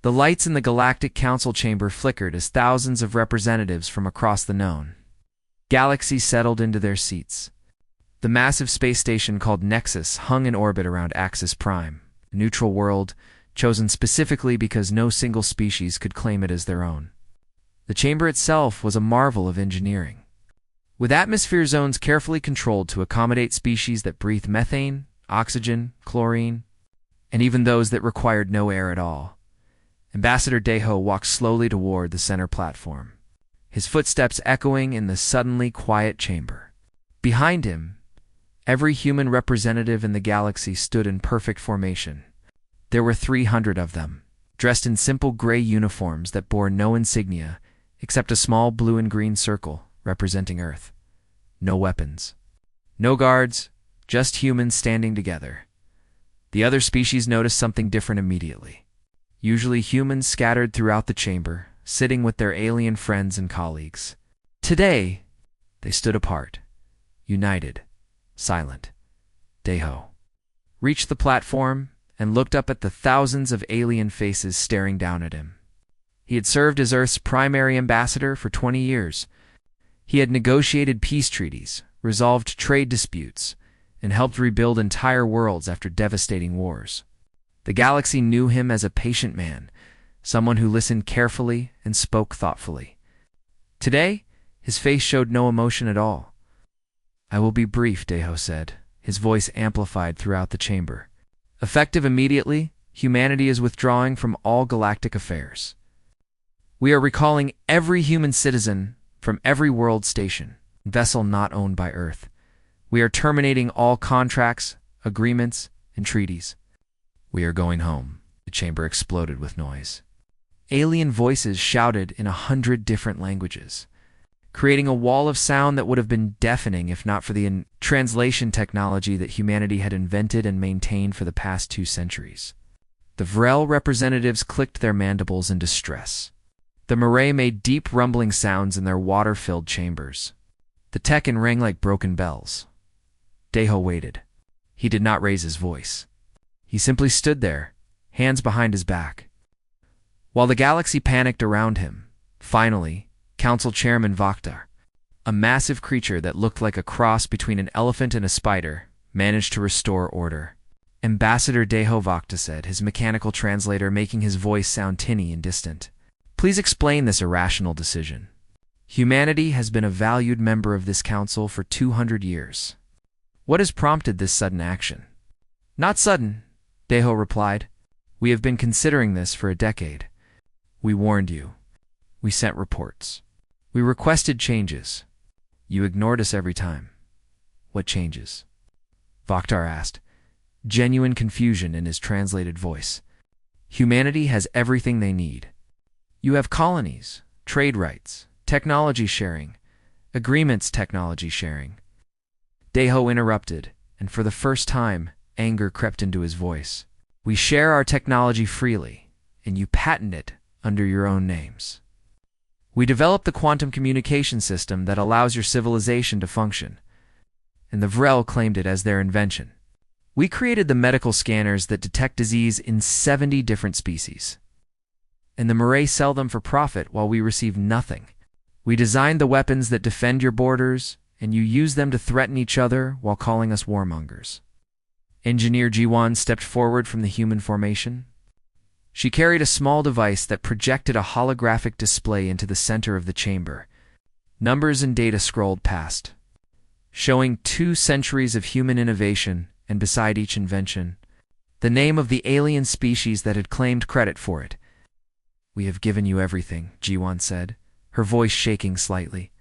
The lights in the Galactic Council chamber flickered as thousands of representatives from across the known galaxy settled into their seats. The massive space station called Nexus hung in orbit around Axis Prime, a neutral world chosen specifically because no single species could claim it as their own. The chamber itself was a marvel of engineering, with atmosphere zones carefully controlled to accommodate species that breathe methane, oxygen, chlorine, and even those that required no air at all. Ambassador Deho walked slowly toward the center platform, his footsteps echoing in the suddenly quiet chamber. Behind him, every human representative in the galaxy stood in perfect formation. There were 300 of them, dressed in simple gray uniforms that bore no insignia except a small blue and green circle representing Earth. No weapons. No guards, just humans standing together. The other species noticed something different immediately. Usually humans scattered throughout the chamber, sitting with their alien friends and colleagues. Today, they stood apart, united, silent. Deho reached the platform and looked up at the thousands of alien faces staring down at him. He had served as Earth's primary ambassador for 20 years. He had negotiated peace treaties, resolved trade disputes, and helped rebuild entire worlds after devastating wars. The galaxy knew him as a patient man, someone who listened carefully and spoke thoughtfully. Today, his face showed no emotion at all. "I will be brief," Deho said, his voice amplified throughout the chamber. "Effective immediately, humanity is withdrawing from all galactic affairs. We are recalling every human citizen from every world station, vessel not owned by Earth. We are terminating all contracts, agreements, and treaties. We are going home." The chamber exploded with noise. Alien voices shouted in 100 different languages, creating a wall of sound that would have been deafening if not for the translation technology that humanity had invented and maintained for the past 2 centuries. The Vrel representatives clicked their mandibles in distress. The Marais made deep rumbling sounds in their water-filled chambers. The Tekken rang like broken bells. Deho waited. He did not raise his voice. He simply stood there, hands behind his back. While the galaxy panicked around him, finally, Council Chairman Vaktar, a massive creature that looked like a cross between an elephant and a spider, managed to restore order. Ambassador Deho Vakta said, his mechanical translator making his voice sound tinny and distant. "Please explain this irrational decision. Humanity has been a valued member of this council for 200 years. What has prompted this sudden action?" "Not sudden," Deho replied. "We have been considering this for a decade. We warned you. We sent reports. We requested changes. You ignored us every time. What changes?" Vaktar asked, genuine confusion in his translated voice. "Humanity has everything they need. You have colonies, trade rights, technology sharing, agreements technology sharing." Deho interrupted, and for the first time, anger crept into his voice. "We share our technology freely, and you patent it under your own names. We developed the quantum communication system that allows your civilization to function, and the Vrel claimed it as their invention. We created the medical scanners that detect disease in 70 different species, and the Marais sell them for profit while we receive nothing. We designed the weapons that defend your borders, and you use them to threaten each other while calling us warmongers." Engineer Jiwan stepped forward from the human formation. She carried a small device that projected a holographic display into the center of the chamber. Numbers and data scrolled past, showing 2 centuries of human innovation, and beside each invention, the name of the alien species that had claimed credit for it. "We have given you everything," Jiwan said, her voice shaking slightly.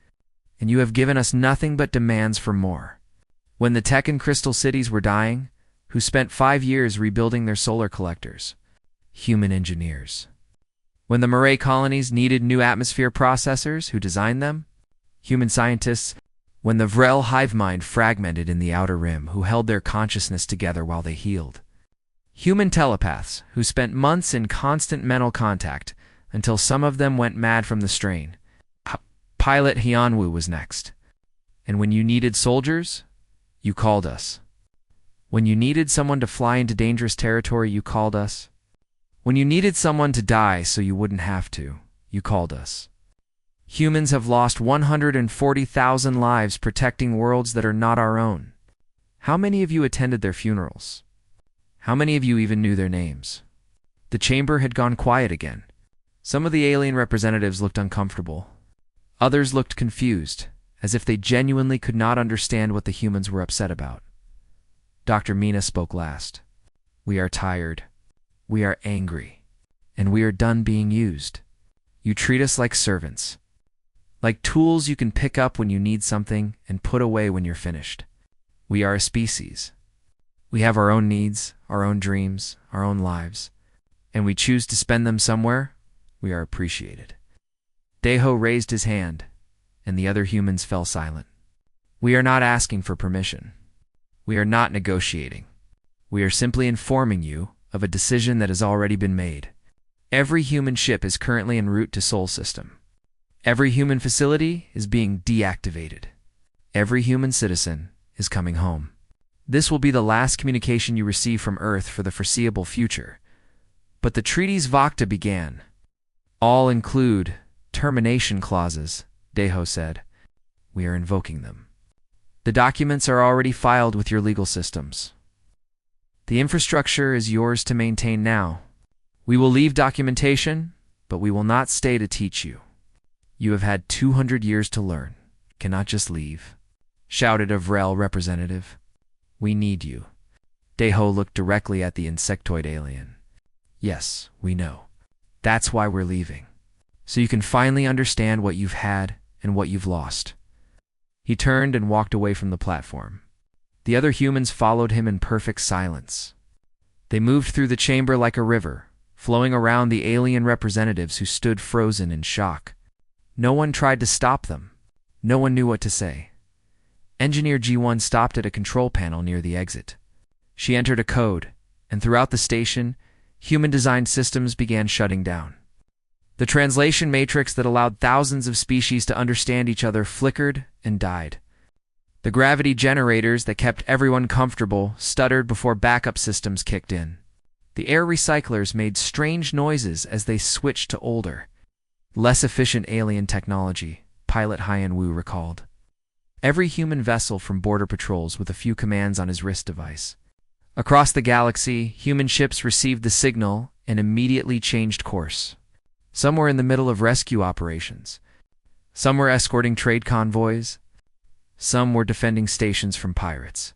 "And you have given us nothing but demands for more. When the Tekken crystal cities were dying, who spent 5 years rebuilding their solar collectors? Human engineers. When the Marais colonies needed new atmosphere processors, who designed them? Human scientists. When the Vrel hive mind fragmented in the outer rim, who held their consciousness together while they healed? Human telepaths, who spent months in constant mental contact, until some of them went mad from the strain. Pilot Hyunwoo was next. And when you needed soldiers, you called us. When you needed someone to fly into dangerous territory, you called us. When you needed someone to die so you wouldn't have to, you called us. Humans have lost 140,000 lives protecting worlds that are not our own. How many of you attended their funerals? How many of you even knew their names? The chamber had gone quiet again. Some of the alien representatives looked uncomfortable. Others looked confused, as if they genuinely could not understand what the humans were upset about. Dr. Mina spoke last. We are tired. We are angry. And we are done being used. You treat us like servants. Like tools you can pick up when you need something and put away when you're finished. We are a species. We have our own needs, our own dreams, our own lives. And we choose to spend them somewhere, we are appreciated. Deho raised his hand, and the other humans fell silent. We are not asking for permission. We are not negotiating. We are simply informing you of a decision that has already been made. Every human ship is currently en route to Sol System. Every human facility is being deactivated. Every human citizen is coming home. This will be the last communication you receive from Earth for the foreseeable future. But the treaties Vakta began all include termination clauses, Deho said. We are invoking them. The documents are already filed with your legal systems. The infrastructure is yours to maintain now. We will leave documentation, but we will not stay to teach you. You have had 200 years to learn. Cannot just leave, shouted a Vrel representative. We need you. Deho looked directly at the insectoid alien. Yes, we know. That's why we're leaving. So you can finally understand what you've had and what you've lost. He turned and walked away from the platform. The other humans followed him in perfect silence. They moved through the chamber like a river, flowing around the alien representatives who stood frozen in shock. No one tried to stop them. No one knew what to say. Engineer G1 stopped at a control panel near the exit. She entered a code, and throughout the station, human-designed systems began shutting down. The translation matrix that allowed thousands of species to understand each other flickered and died. The gravity generators that kept everyone comfortable stuttered before backup systems kicked in. The air recyclers made strange noises as they switched to older, less efficient alien technology, Pilot Hyan Wu recalled. Every human vessel from border patrols with a few commands on his wrist device. Across the galaxy, human ships received the signal and immediately changed course. Some were in the middle of rescue operations. Some were escorting trade convoys. Some were defending stations from pirates.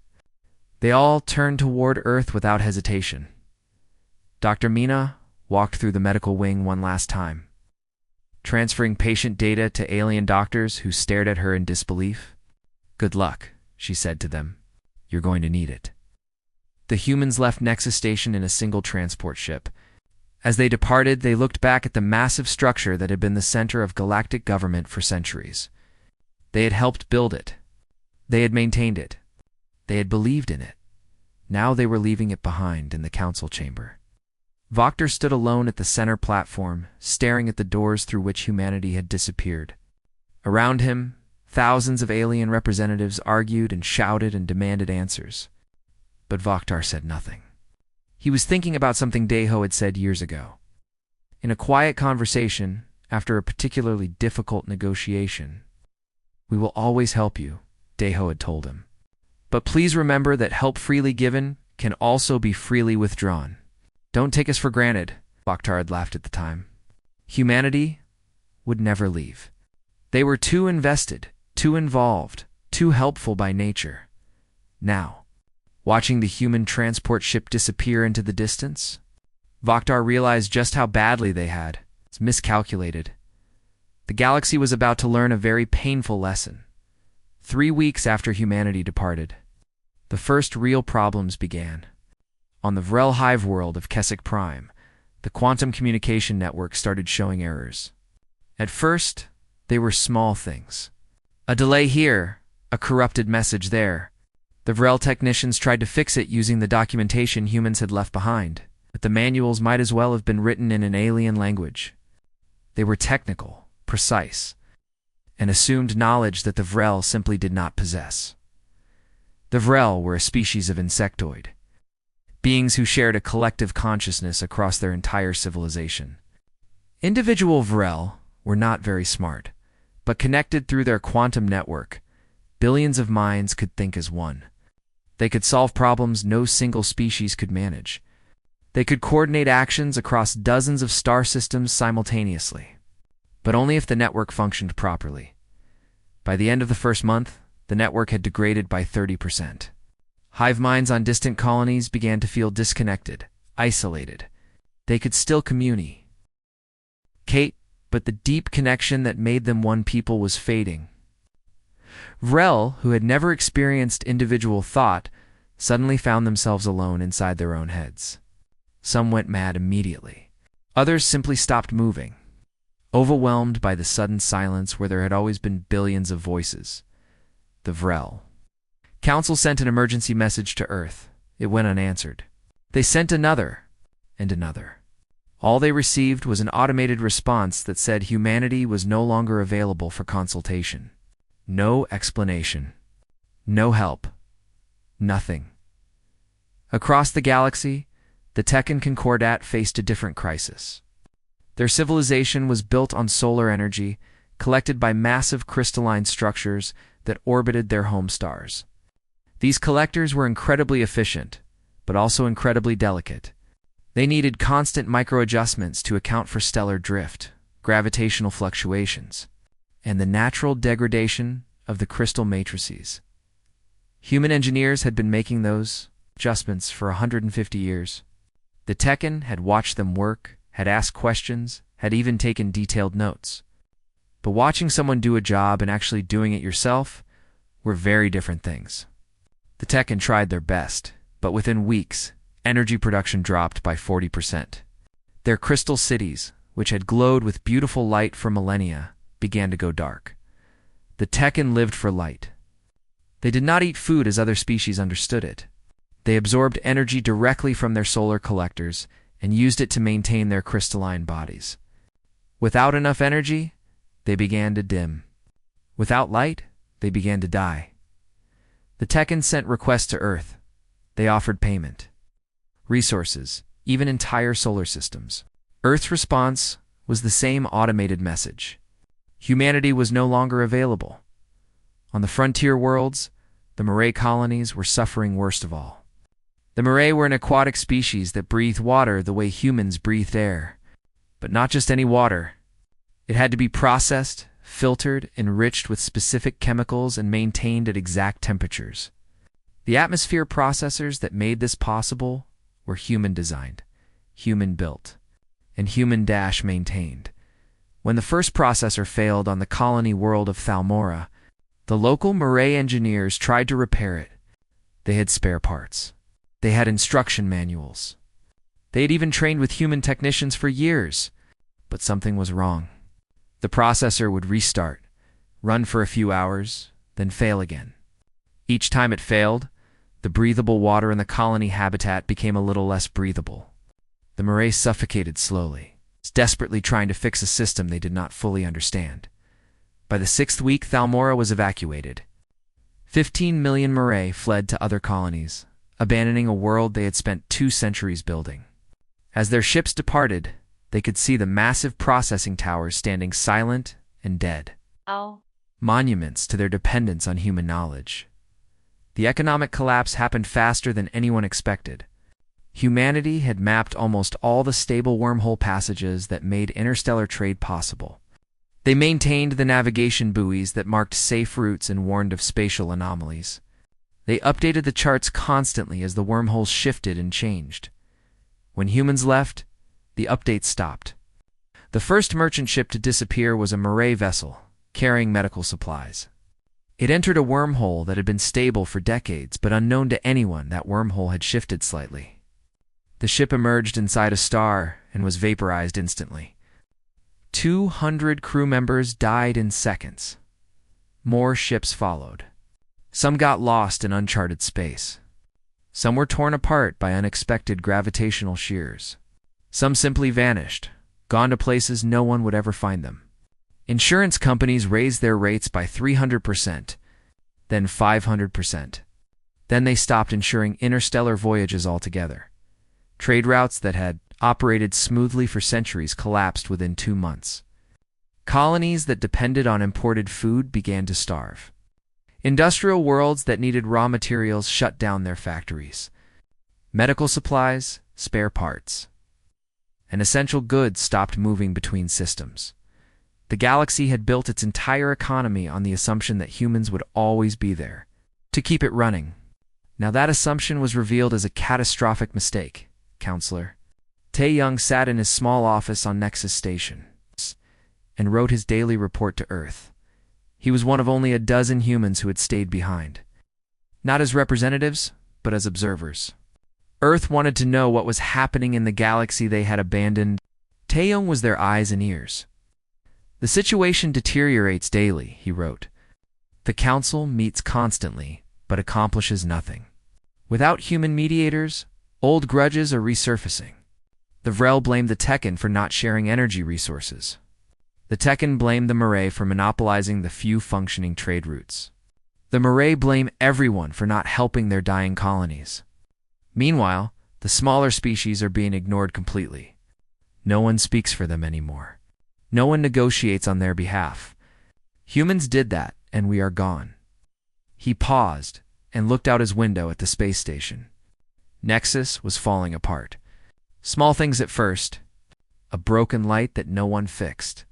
They all turned toward Earth without hesitation. Dr. Mina walked through the medical wing one last time, transferring patient data to alien doctors who stared at her in disbelief. Good luck, she said to them. You're going to need it. The humans left Nexus Station in a single transport ship. As they departed, they looked back at the massive structure that had been the center of galactic government for centuries. They had helped build it. They had maintained it. They had believed in it. Now they were leaving it behind in the council chamber. Vakter stood alone at the center platform, staring at the doors through which humanity had disappeared. Around him, thousands of alien representatives argued and shouted and demanded answers. But Vaktar said nothing. He was thinking about something Deho had said years ago. In a quiet conversation, after a particularly difficult negotiation, "We will always help you," Deho had told him. "But please remember that help freely given can also be freely withdrawn. Don't take us for granted," Vaktar had laughed at the time. Humanity would never leave. They were too invested, too involved, too helpful by nature. Now, watching the human transport ship disappear into the distance, Vaktar realized just how badly they had miscalculated. The galaxy was about to learn a very painful lesson. 3 weeks after humanity departed, the first real problems began. On the Vrel hive world of Keswick Prime, the quantum communication network started showing errors. At first, they were small things. A delay here, a corrupted message there. The Vrel technicians tried to fix it using the documentation humans had left behind, but the manuals might as well have been written in an alien language. They were technical, precise, and assumed knowledge that the Vrel simply did not possess. The Vrel were a species of insectoid. beings who shared a collective consciousness across their entire civilization. Individual Vrel were not very smart, but connected through their quantum network, billions of minds could think as one. They could solve problems no single species could manage. They could coordinate actions across dozens of star systems simultaneously, but only if the network functioned properly. By the end of the first month, the network had degraded by 30%. Hive minds on distant colonies began to feel disconnected, isolated. They could still communicate, but the deep connection that made them one people was fading. Vrel, who had never experienced individual thought, suddenly found themselves alone inside their own heads. Some went mad immediately. Others simply stopped moving, overwhelmed by the sudden silence where there had always been billions of voices. The Vrel Council sent an emergency message to Earth. It went unanswered. They sent another, and another. All they received was an automated response that said humanity was no longer available for consultation. No explanation. No help. Nothing. Across the galaxy, the Tekken Concordat faced a different crisis. Their civilization was built on solar energy, collected by massive crystalline structures that orbited their home stars. These collectors were incredibly efficient, but also incredibly delicate. They needed constant microadjustments to account for stellar drift, gravitational fluctuations, and the natural degradation of the crystal matrices. Human engineers had been making those adjustments for 150 years. The Tekken had watched them work, had asked questions, had even taken detailed notes. But watching someone do a job and actually doing it yourself were very different things. The Tekken tried their best, but within weeks, energy production dropped by 40%. Their crystal cities, which had glowed with beautiful light for millennia, began to go dark. The Tekken lived for light. They did not eat food as other species understood it. They absorbed energy directly from their solar collectors and used it to maintain their crystalline bodies. Without enough energy, they began to dim. Without light, they began to die. The Tekken sent requests to Earth. They offered payment, resources, even entire solar systems. Earth's response was the same automated message. Humanity was no longer available. On the frontier worlds, the Moray colonies were suffering worst of all. The Moray were an aquatic species that breathed water the way humans breathed air. But not just any water. It had to be processed, filtered, enriched with specific chemicals, and maintained at exact temperatures. The atmosphere processors that made this possible were human-designed, human-built, and human-maintained. When the first processor failed on the colony world of Thalmora, the local Moray engineers tried to repair it. They had spare parts. They had instruction manuals. They had even trained with human technicians for years. But something was wrong. The processor would restart, run for a few hours, then fail again. Each time it failed, the breathable water in the colony habitat became a little less breathable. The Moray suffocated slowly, desperately trying to fix a system they did not fully understand. By the 6th week, Thalmora was evacuated. 15 million Moray fled to other colonies, abandoning a world they had spent 2 centuries building. As their ships departed, they could see the massive processing towers standing silent and dead. Monuments to their dependence on human knowledge. The economic collapse happened faster than anyone expected. Humanity had mapped almost all the stable wormhole passages that made interstellar trade possible. They maintained the navigation buoys that marked safe routes and warned of spatial anomalies. They updated the charts constantly as the wormholes shifted and changed. When humans left, the updates stopped. The first merchant ship to disappear was a Moray vessel, carrying medical supplies. It entered a wormhole that had been stable for decades, but unknown to anyone, that wormhole had shifted slightly. The ship emerged inside a star and was vaporized instantly. 200 crew members died in seconds. More ships followed. Some got lost in uncharted space. Some were torn apart by unexpected gravitational shears. Some simply vanished, gone to places no one would ever find them. Insurance companies raised their rates by 300%, then 500%. Then they stopped insuring interstellar voyages altogether. Trade routes that had operated smoothly for centuries collapsed within 2 months. Colonies that depended on imported food began to starve. Industrial worlds that needed raw materials shut down their factories. Medical supplies, spare parts, and essential goods stopped moving between systems. The galaxy had built its entire economy on the assumption that humans would always be there to keep it running. Now that assumption was revealed as a catastrophic mistake, Counselor. Tae-young sat in his small office on Nexus Station and wrote his daily report to Earth. He was one of only a dozen humans who had stayed behind. Not as representatives, but as observers. Earth wanted to know what was happening in the galaxy they had abandoned. Tae-young was their eyes and ears. The situation deteriorates daily, he wrote. The Council meets constantly, but accomplishes nothing. Without human mediators, old grudges are resurfacing. The Vrel blamed the Tekken for not sharing energy resources. The Tekken blamed the Murray for monopolizing the few functioning trade routes. The Murray blame everyone for not helping their dying colonies. Meanwhile, the smaller species are being ignored completely. No one speaks for them anymore. No one negotiates on their behalf. Humans did that, and we are gone. He paused and looked out his window at the space station. Nexus was falling apart. Small things at first. A broken light that no one fixed.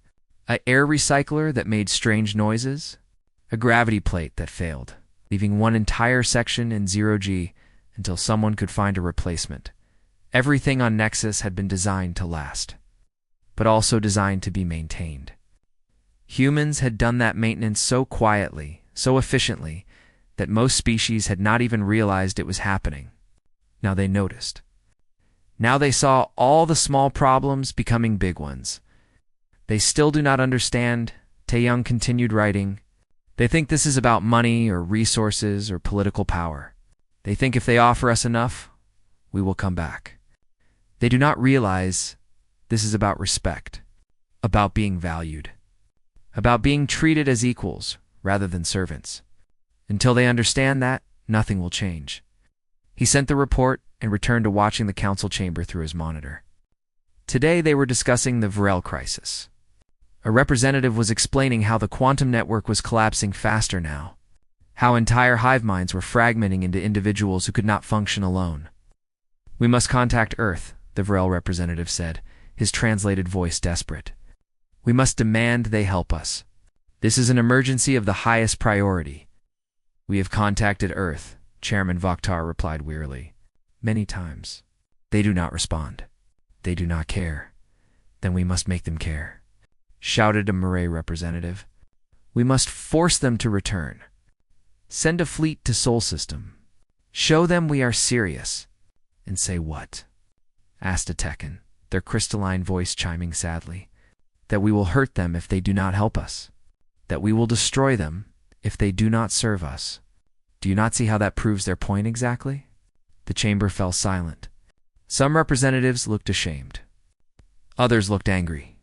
An air recycler that made strange noises. A gravity plate that failed, leaving one entire section in 0G until someone could find a replacement. Everything on Nexus had been designed to last, but also designed to be maintained. Humans had done that maintenance so quietly, so efficiently, that most species had not even realized it was happening. Now they noticed. Now they saw all the small problems becoming big ones. They still do not understand, Tae-young continued writing. They think this is about money or resources or political power. They think if they offer us enough, we will come back. They do not realize this is about respect, about being valued, about being treated as equals rather than servants. Until they understand that, nothing will change. He sent the report and returned to watching the council chamber through his monitor. Today they were discussing the Vrel crisis. A representative was explaining how the quantum network was collapsing faster now, how entire hive minds were fragmenting into individuals who could not function alone. We must contact Earth, the Vrel representative said, his translated voice desperate. We must demand they help us. This is an emergency of the highest priority. We have contacted Earth, Chairman Vokhtar replied wearily. Many times. They do not respond. They do not care. Then we must make them care, shouted a Murray representative. We must force them to return. Send a fleet to Sol System. Show them we are serious. And say what? Asked a Tekken, their crystalline voice chiming sadly. That we will hurt them if they do not help us. That we will destroy them if they do not serve us. Do you not see how that proves their point exactly? The chamber fell silent. Some representatives looked ashamed. Others looked angry.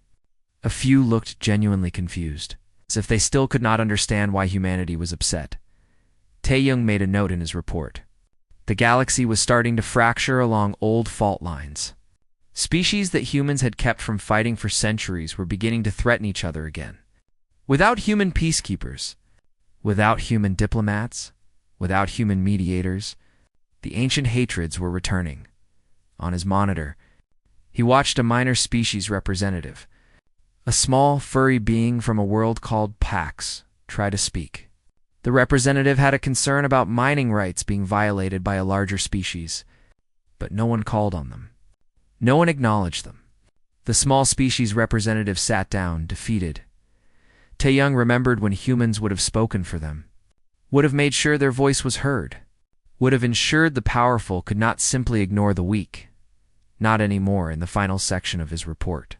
A few looked genuinely confused, as if they still could not understand why humanity was upset. Tae-young made a note in his report. The galaxy was starting to fracture along old fault lines. Species that humans had kept from fighting for centuries were beginning to threaten each other again. Without human peacekeepers, without human diplomats, without human mediators, the ancient hatreds were returning. On his monitor, he watched a minor species representative, a small, furry being from a world called Pax, try to speak. The representative had a concern about mining rights being violated by a larger species, but no one called on them. No one acknowledged them. The small species representative sat down, defeated. Tae-young remembered when humans would have spoken for them, would have made sure their voice was heard, would have ensured the powerful could not simply ignore the weak. Not anymore in the final section of his report.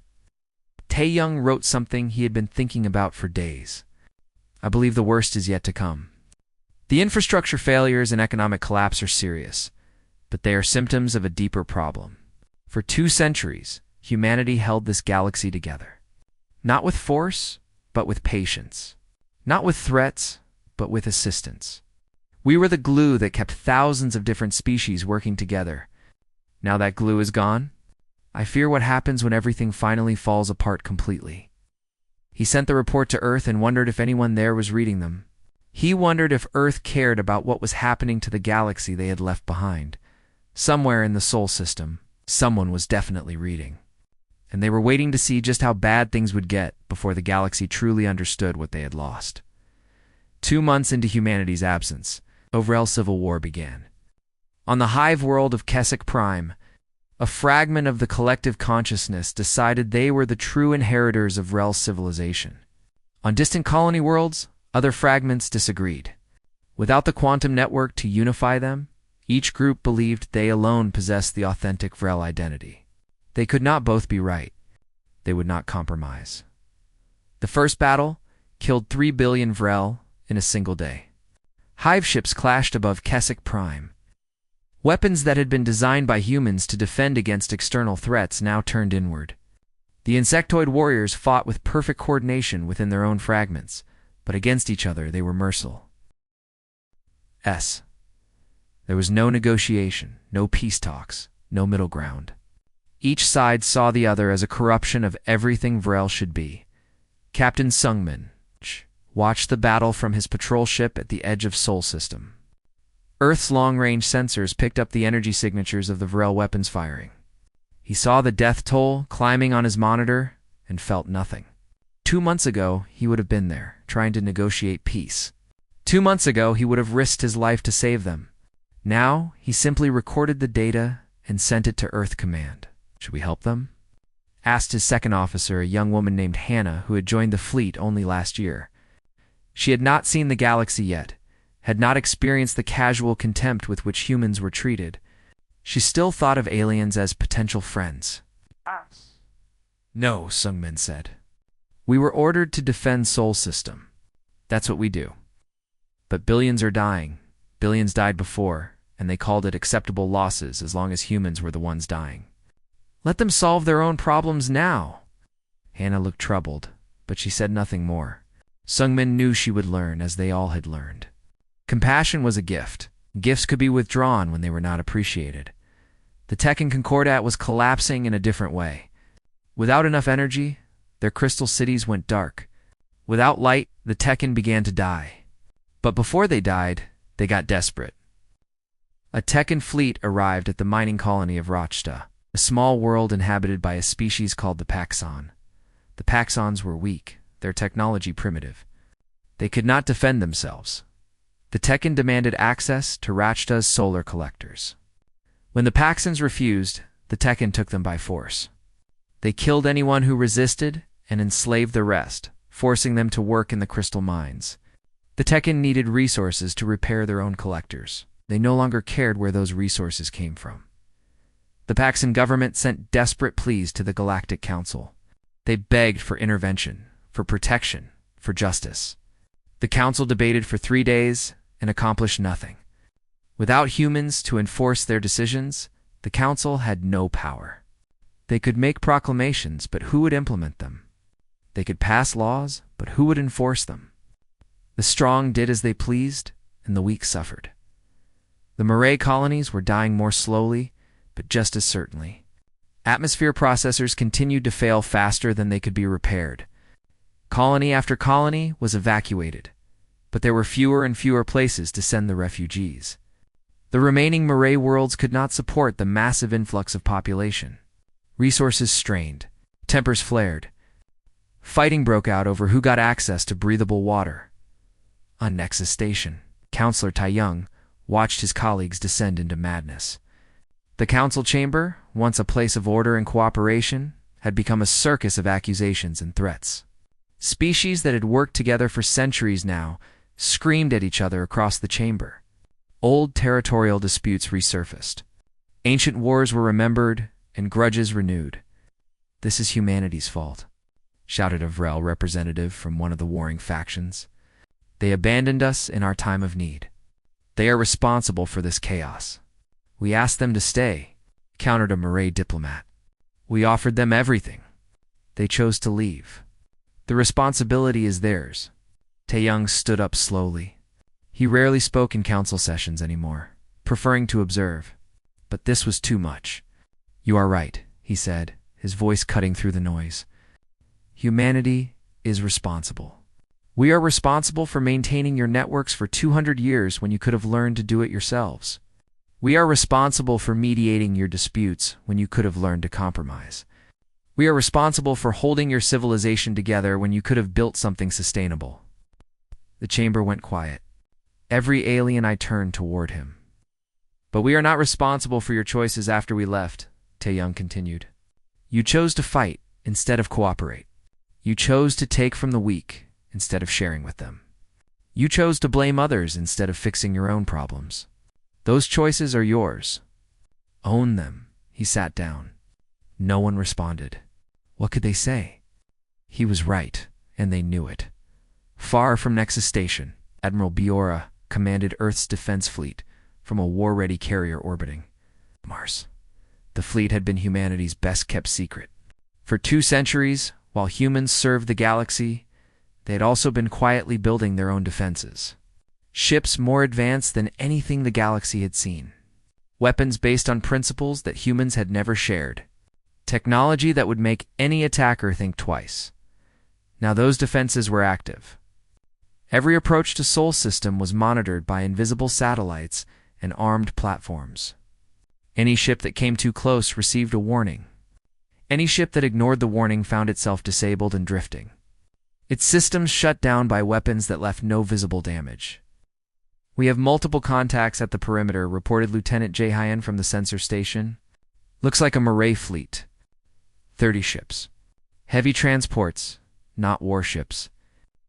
Tae-young wrote something he had been thinking about for days. I believe the worst is yet to come. The infrastructure failures and economic collapse are serious, but they are symptoms of a deeper problem. For 2 centuries, humanity held this galaxy together. Not with force, but with patience. Not with threats, but with assistance. We were the glue that kept thousands of different species working together. Now that glue is gone? I fear what happens when everything finally falls apart completely. He sent the report to Earth and wondered if anyone there was reading them. He wondered if Earth cared about what was happening to the galaxy they had left behind. Somewhere in the Sol system, someone was definitely reading. And they were waiting to see just how bad things would get before the galaxy truly understood what they had lost. 2 months into humanity's absence, a Vrel civil war began. On the hive world of Keswick Prime, a fragment of the collective consciousness decided they were the true inheritors of Vrel civilization. On distant colony worlds, other fragments disagreed. Without the quantum network to unify them, each group believed they alone possessed the authentic Vrel identity. They could not both be right. They would not compromise. The first battle killed 3 billion Vrel in a single day. Hive ships clashed above Keswick Prime. Weapons that had been designed by humans to defend against external threats now turned inward. The insectoid warriors fought with perfect coordination within their own fragments, but against each other they were merciless. There was no negotiation, no peace talks, no middle ground. Each side saw the other as a corruption of everything Vrel should be. Captain Sungmin watched the battle from his patrol ship at the edge of Sol system. Earth's long-range sensors picked up the energy signatures of the Vrel weapons firing. He saw the death toll climbing on his monitor and felt nothing. 2 months ago, he would have been there, trying to negotiate peace. 2 months ago, he would have risked his life to save them. Now, he simply recorded the data and sent it to Earth Command. Should we help them? Asked his second officer, a young woman named Hannah, who had joined the fleet only last year. She had not seen the galaxy yet, had not experienced the casual contempt with which humans were treated. She still thought of aliens as potential friends. No, Sungmin said. We were ordered to defend Sol system. That's what we do. But billions are dying. Billions died before, and they called it acceptable losses as long as humans were the ones dying. Let them solve their own problems now. Hannah looked troubled, but she said nothing more. Sungmin knew she would learn as they all had learned. Compassion was a gift. Gifts could be withdrawn when they were not appreciated. The Tekken Concordat was collapsing in a different way. Without enough energy, their crystal cities went dark. Without light, the Tekken began to die. But before they died, they got desperate. A Tekken fleet arrived at the mining colony of Rochta, a small world inhabited by a species called the Paxon. The Paxons were weak, their technology primitive. They could not defend themselves. The Tekken demanded access to Rochta's solar collectors. When the Paxons refused, the Tekken took them by force. They killed anyone who resisted and enslaved the rest, forcing them to work in the crystal mines. The Tekken needed resources to repair their own collectors. They no longer cared where those resources came from. The Paxon government sent desperate pleas to the Galactic Council. They begged for intervention, for protection, for justice. The Council debated for 3 days and accomplished nothing. Without humans to enforce their decisions, the Council had no power. They could make proclamations, but who would implement them? They could pass laws, but who would enforce them? The strong did as they pleased, and the weak suffered. The Murray colonies were dying more slowly, but just as certainly. Atmosphere processors continued to fail faster than they could be repaired. Colony after colony was evacuated, but there were fewer and fewer places to send the refugees. The remaining Murray worlds could not support the massive influx of population. Resources strained, tempers flared. Fighting broke out over who got access to breathable water. On Nexus Station, Counselor Taeyong watched his colleagues descend into madness. The council chamber, once a place of order and cooperation, had become a circus of accusations and threats. Species that had worked together for centuries now screamed at each other across the chamber. Old territorial disputes resurfaced. Ancient wars were remembered and grudges renewed. "This is humanity's fault," shouted a Vrel representative from one of the warring factions. "They abandoned us in our time of need. They are responsible for this chaos." "We asked them to stay," countered a Murray diplomat. "We offered them everything. They chose to leave. The responsibility is theirs." Taeyong stood up slowly. He rarely spoke in council sessions anymore, preferring to observe. But this was too much. You are right, he said, his voice cutting through the noise. Humanity is responsible. We are responsible for maintaining your networks for 200 years when you could have learned to do it yourselves. We are responsible for mediating your disputes when you could have learned to compromise. We are responsible for holding your civilization together when you could have built something sustainable. The chamber went quiet. Every alien I turned toward him. But we are not responsible for your choices after we left, Tae-young continued. You chose to fight instead of cooperate. You chose to take from the weak instead of sharing with them. You chose to blame others instead of fixing your own problems. Those choices are yours. Own them. He sat down. No one responded. What could they say? He was right, and they knew it. Far from Nexus Station, Admiral Biora commanded Earth's defense fleet from a war-ready carrier orbiting Mars. The fleet had been humanity's best-kept secret. For 2 centuries, while humans served the galaxy, they had also been quietly building their own defenses. Ships more advanced than anything the galaxy had seen. Weapons based on principles that humans had never shared. Technology that would make any attacker think twice. Now those defenses were active. Every approach to Sol System was monitored by invisible satellites and armed platforms. Any ship that came too close received a warning. Any ship that ignored the warning found itself disabled and drifting. Its systems shut down by weapons that left no visible damage. We have multiple contacts at the perimeter, reported Lieutenant Jae-hyun from the sensor station. Looks like a Marais fleet. 30 ships. Heavy transports, not warships.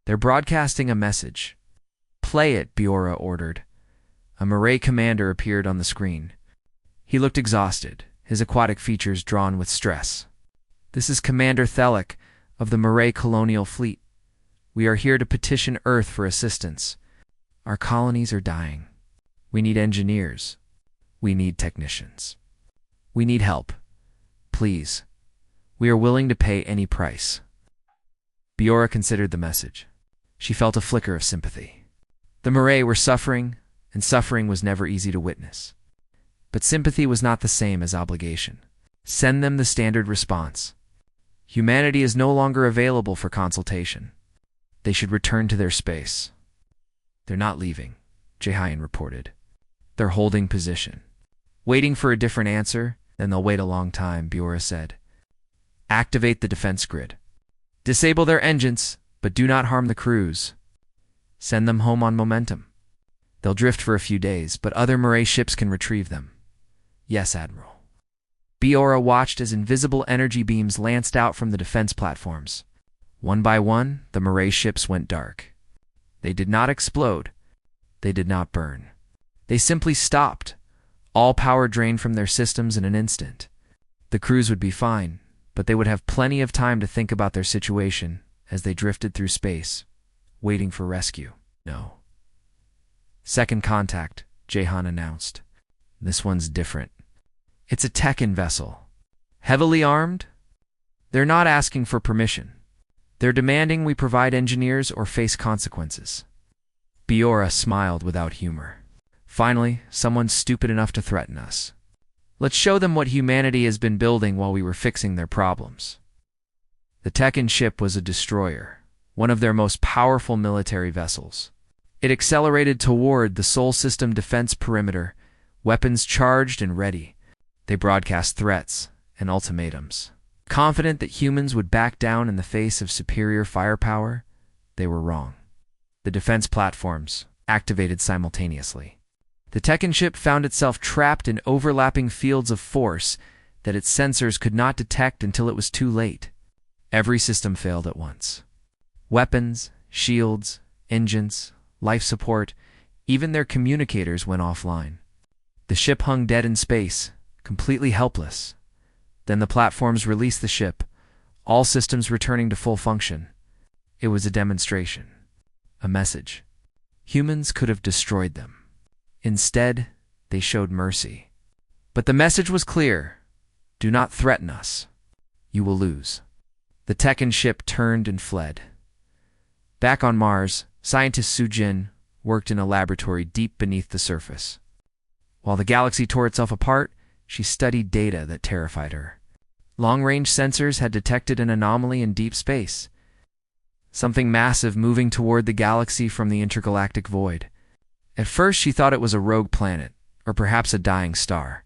They're broadcasting a message. Play it, Biora ordered. A Marais commander appeared on the screen. He looked exhausted, his aquatic features drawn with stress. This is Commander Thelic of the Marais Colonial Fleet. We are here to petition Earth for assistance. Our colonies are dying. We need engineers. We need technicians. We need help. Please. We are willing to pay any price. Biora considered the message. She felt a flicker of sympathy. The Marais were suffering, and suffering was never easy to witness. But sympathy was not the same as obligation. Send them the standard response. Humanity is no longer available for consultation. They should return to their space. They're not leaving, Jae-hyun reported. They're holding position. Waiting for a different answer, then they'll wait a long time, Biora said. Activate the defense grid. Disable their engines, but do not harm the crews. Send them home on momentum. They'll drift for a few days, but other Marais ships can retrieve them. Yes, Admiral. Biora watched as invisible energy beams lanced out from the defense platforms. One by one, the Marais ships went dark. They did not explode. They did not burn. They simply stopped. All power drained from their systems in an instant. The crews would be fine, but they would have plenty of time to think about their situation as they drifted through space, waiting for rescue. No. Second contact, Jae-hyun announced. This one's different. It's a Tekken vessel. Heavily armed? They're not asking for permission. They're demanding we provide engineers or face consequences. Biora smiled without humor. Finally, someone stupid enough to threaten us. Let's show them what humanity has been building while we were fixing their problems. The Tekken ship was a destroyer, one of their most powerful military vessels. It accelerated toward the Sol System defense perimeter, weapons charged and ready. They broadcast threats and ultimatums. Confident that humans would back down in the face of superior firepower, they were wrong. The defense platforms activated simultaneously. The Tekken ship found itself trapped in overlapping fields of force that its sensors could not detect until it was too late. Every system failed at once. Weapons, shields, engines, life support, even their communicators went offline. The ship hung dead in space, completely helpless. Then the platforms released the ship, all systems returning to full function. It was a demonstration. A message. Humans could have destroyed them. Instead, they showed mercy. But the message was clear. Do not threaten us. You will lose. The Tekken ship turned and fled. Back on Mars, scientist Sujin worked in a laboratory deep beneath the surface. While the galaxy tore itself apart, she studied data that terrified her. Long-range sensors had detected an anomaly in deep space, something massive moving toward the galaxy from the intergalactic void. At first, she thought it was a rogue planet, or perhaps a dying star.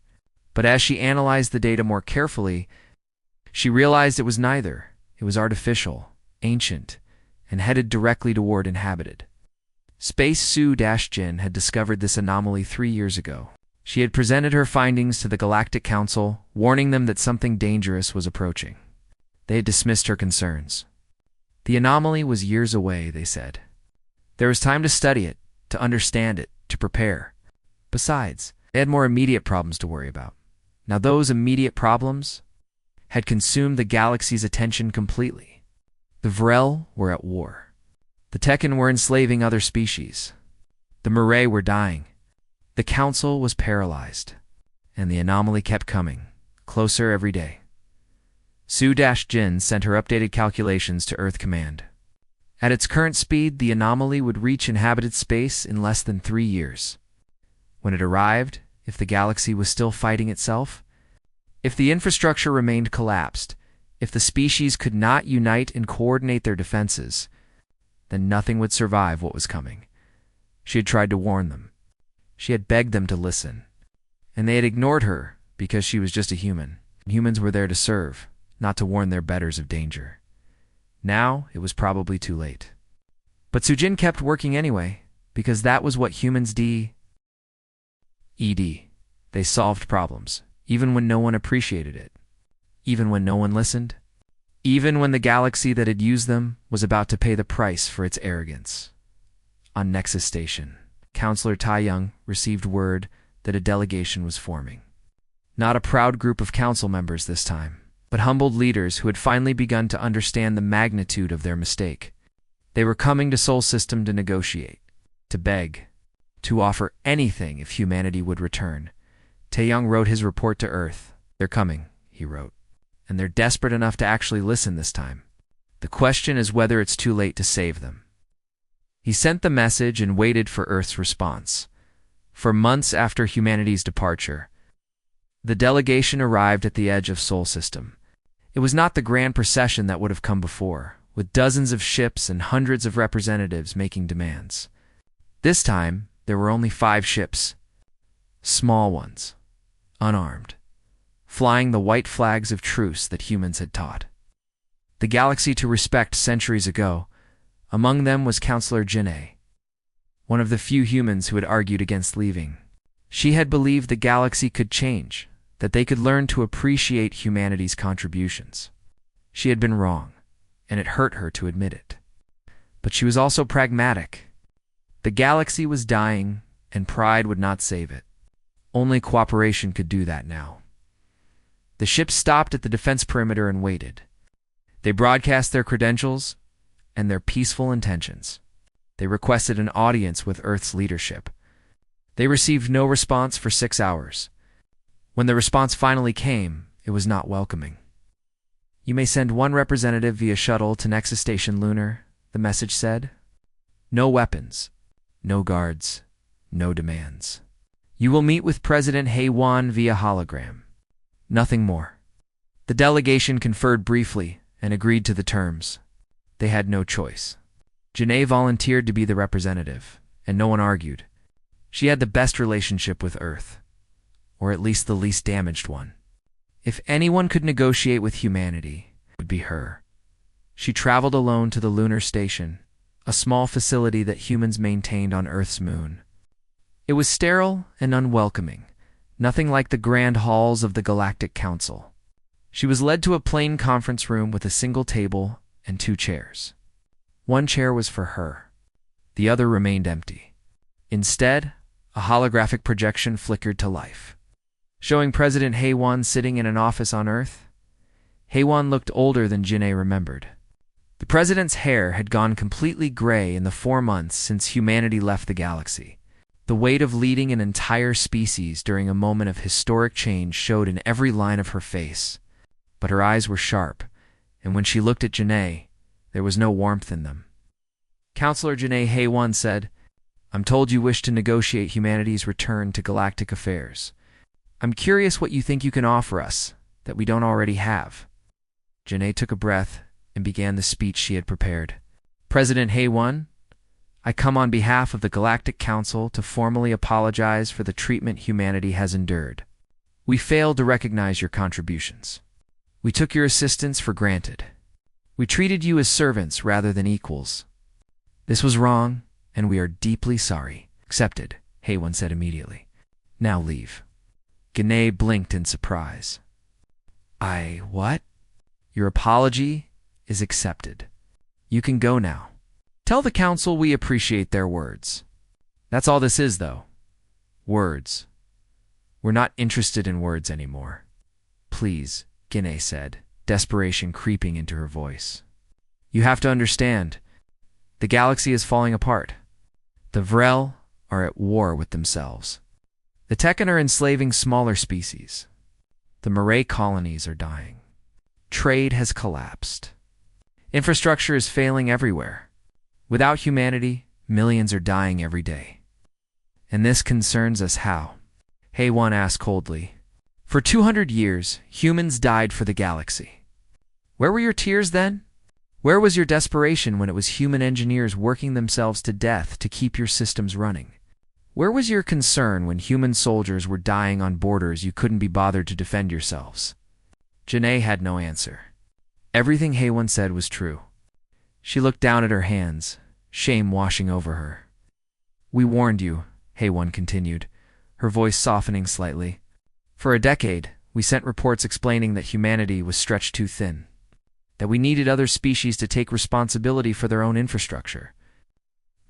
But as she analyzed the data more carefully, she realized it was neither. It was artificial, ancient, and headed directly toward inhabited. Space Su-Jin had discovered this anomaly 3 years ago. She had presented her findings to the Galactic Council, warning them that something dangerous was approaching. They had dismissed her concerns. The anomaly was years away, they said. There was time to study it, to understand it, to prepare. Besides, they had more immediate problems to worry about. Now those immediate problems had consumed the galaxy's attention completely. The Vrel were at war. The Tekken were enslaving other species. The Mirai were dying. The Council was paralyzed. And the anomaly kept coming, closer every day. Su-Jin sent her updated calculations to Earth Command. At its current speed, the anomaly would reach inhabited space in less than 3 years. When it arrived, if the galaxy was still fighting itself, if the infrastructure remained collapsed, if the species could not unite and coordinate their defenses, then nothing would survive what was coming. She had tried to warn them. She had begged them to listen. And they had ignored her because she was just a human. Humans were there to serve, not to warn their betters of danger. Now it was probably too late. But Sujin kept working anyway, because that was what humans do. They solved problems, even when no one appreciated it, even when no one listened, even when the galaxy that had used them was about to pay the price for its arrogance. On Nexus Station, Counselor Taeyang received word that a delegation was forming. Not a proud group of council members this time, but humbled leaders who had finally begun to understand the magnitude of their mistake. They were coming to Sol System to negotiate, to beg, to offer anything if humanity would return. Taeyang wrote his report to Earth. They're coming, he wrote, and they're desperate enough to actually listen this time. The question is whether it's too late to save them. He sent the message and waited for Earth's response. For months after humanity's departure, the delegation arrived at the edge of Sol System. It was not the grand procession that would have come before, with dozens of ships and hundreds of representatives making demands. This time, there were only 5 ships, small ones, unarmed, flying the white flags of truce that humans had taught the galaxy to respect centuries ago. Among them was Counselor Jin, one of the few humans who had argued against leaving. She had believed the galaxy could change, that they could learn to appreciate humanity's contributions. She had been wrong, and it hurt her to admit it. But she was also pragmatic. The galaxy was dying, and pride would not save it. Only cooperation could do that now. The ships stopped at the defense perimeter and waited. They broadcast their credentials and their peaceful intentions. They requested an audience with Earth's leadership. They received no response for 6 hours. When the response finally came, it was not welcoming. You may send 1 representative via shuttle to Nexus Station Lunar, the message said. No weapons, no guards, no demands. You will meet with President Haewon via hologram. Nothing more. The delegation conferred briefly and agreed to the terms. They had no choice. Janae volunteered to be the representative, and no one argued. She had the best relationship with Earth, or at least the least damaged one. If anyone could negotiate with humanity, it would be her. She traveled alone to the lunar station, a small facility that humans maintained on Earth's moon. It was sterile and unwelcoming, nothing like the grand halls of the Galactic Council. She was led to a plain conference room with a single table and 2 chairs. 1 chair was for her. The other remained empty. Instead, a holographic projection flickered to life, showing President Haewon sitting in an office on Earth. Haewon looked older than Jinae remembered. The president's hair had gone completely gray in the 4 months since humanity left the galaxy. The weight of leading an entire species during a moment of historic change showed in every line of her face. But her eyes were sharp, and when she looked at Janae, there was no warmth in them. Counselor Janae Haewon said, I'm told you wish to negotiate humanity's return to galactic affairs. I'm curious what you think you can offer us that we don't already have. Janae took a breath and began the speech she had prepared. President HFY, I come on behalf of the Galactic Council to formally apologize for the treatment humanity has endured. We failed to recognize your contributions. We took your assistance for granted. We treated you as servants rather than equals. This was wrong, and we are deeply sorry. Accepted, HFY said immediately. Now leave. Janae blinked in surprise. What? Your apology is accepted. You can go now. Tell the council we appreciate their words. That's all this is, though. Words. We're not interested in words anymore. Please, Janae said, desperation creeping into her voice. You have to understand. The galaxy is falling apart. The Vrel are at war with themselves. The Tekkan are enslaving smaller species. The Marais colonies are dying. Trade has collapsed. Infrastructure is failing everywhere. Without humanity, millions are dying every day. And this concerns us how? HFY asked coldly. For 200 years, humans died for the galaxy. Where were your tears then? Where was your desperation when it was human engineers working themselves to death to keep your systems running? Where was your concern when human soldiers were dying on borders you couldn't be bothered to defend yourselves? Janae had no answer. Everything HFY said was true. She looked down at her hands, shame washing over her. We warned you, HFY continued, her voice softening slightly. For a decade, we sent reports explaining that humanity was stretched too thin, that we needed other species to take responsibility for their own infrastructure,